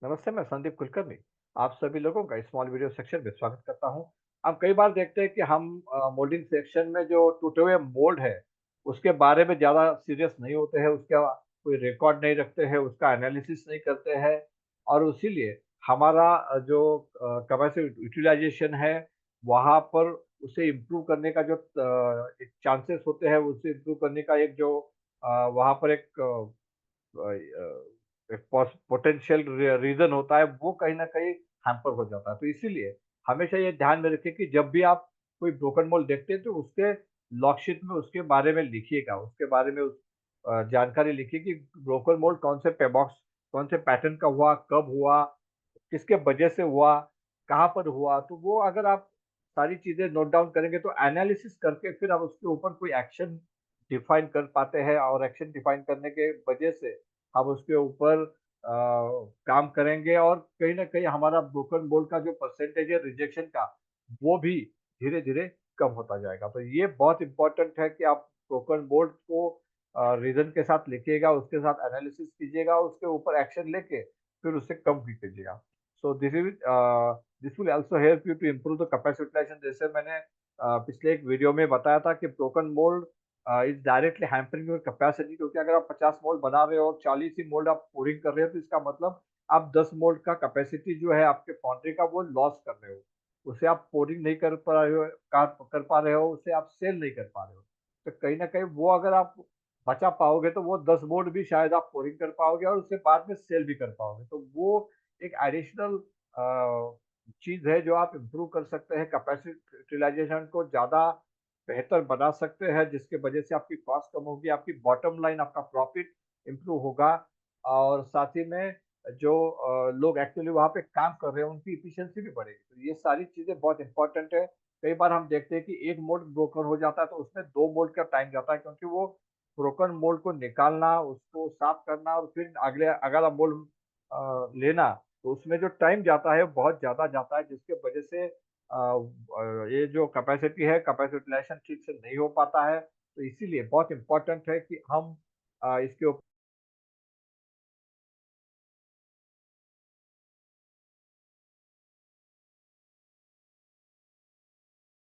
नमस्ते, मैं संदीप कुलकर्णी। आप सभी लोगों का स्मॉल वीडियो सेक्शन में स्वागत करता हूं। हम कई बार देखते हैं कि हम मोल्डिंग सेक्शन में जो टूटे हुए मोल्ड है, उसके बारे में ज़्यादा सीरियस नहीं होते हैं, उसका कोई रिकॉर्ड नहीं रखते हैं, उसका एनालिसिस नहीं करते हैं और इसीलिए हमारा जो कैपेसिटी यूटिलाइज़ेशन है, वहाँ पर उसे इम्प्रूव करने का जो एक चांसेस होते हैं, उसे इम्प्रूव करने का एक जो वहाँ पर एक एक पोटेंशियल रीज़न होता है, वो कहीं न कहीं हैम्पर हो जाता है। तो इसीलिए हमेशा ये ध्यान में रखिए कि जब भी आप कोई ब्रोकन मोल्ड देखते हैं, तो उसके लॉग शीट में उसके बारे में लिखिएगा। उसके बारे में जानकारी लिखिए कि ब्रोकन मोल्ड कौन से पैटर्न का हुआ, कब हुआ, किसके वजह से हुआ, कहाँ पर हुआ। तो वो अगर आप सारी चीज़ें नोट डाउन करेंगे, तो एनालिसिस करके फिर आप उसके ऊपर कोई एक्शन डिफाइन कर पाते हैं और एक्शन डिफाइन करने के वजह से हम उसके ऊपर काम करेंगे और कहीं न कहीं हमारा ब्रोकन बोल्ट का जो परसेंटेज है रिजेक्शन का, वो भी धीरे-धीरे कम होता जाएगा। तो ये बहुत इम्पोर्टेंट है कि आप ब्रोकन बोल्ट को रीज़न के साथ लिखिएगा, उसके साथ एनालिसिस कीजिएगा, उसके ऊपर एक्शन लेके फिर उसे कम भी कीजिएगा। So this will also help you to improve the capacity utilisation. जैसे मैंने पिछले एक वीडियो में बताया था कि broken mould is directly hampering your capacity, क्योंकि अगर आप 50 मोल्ड बना रहे हो और 40 ही मोल्ड आप pouring कर रहे हो, तो इसका मतलब आप 10 मोल्ड का कैपेसिटी जो है आपके फाउंड्री का, वो लॉस कर रहे हो। उसे आप pouring नहीं कर पा रहे हो, उसे आप सेल नहीं कर पा रहे हो। तो कहीं न कहीं वो अगर आप बचा पाओगे, तो वो 10 मोल्ड भी शायद आप pouring कर पाओगे और उसे बाद में सेल भी कर पाओगे। तो वो एक एडिशनल चीज़ है जो आप इम्प्रूव कर सकते हैं, कैपेसिटी यूटिलाइजेशन को ज़्यादा बेहतर बना सकते हैं, जिसकी वजह से आपकी कॉस्ट कम होगी, आपकी बॉटम लाइन, आपका प्रॉफ़िट इम्प्रूव होगा और साथ ही में जो लोग एक्चुअली वहाँ पे काम कर रहे हैं, उनकी एफिशिएंसी भी बढ़ेगी। तो ये सारी चीज़ें बहुत इम्पोर्टेंट है। कई बार हम देखते हैं कि एक मोल्ड ब्रोकन हो जाता है, तो उसमें 2 मोल्ड का टाइम जाता है, क्योंकि वो ब्रोकन मोल्ड को निकालना, उसको साफ करना और फिर अगला मोल्ड लेना, तो उसमें जो टाइम जाता है, बहुत ज़्यादा जाता है, जिसकी वजह से ये जो कैपेसिटी है, कैपेसिटी यूटिलाइजेशन ठीक से नहीं हो पाता है। तो इसीलिए बहुत इम्पोर्टेंट है कि हम इसके ऊपर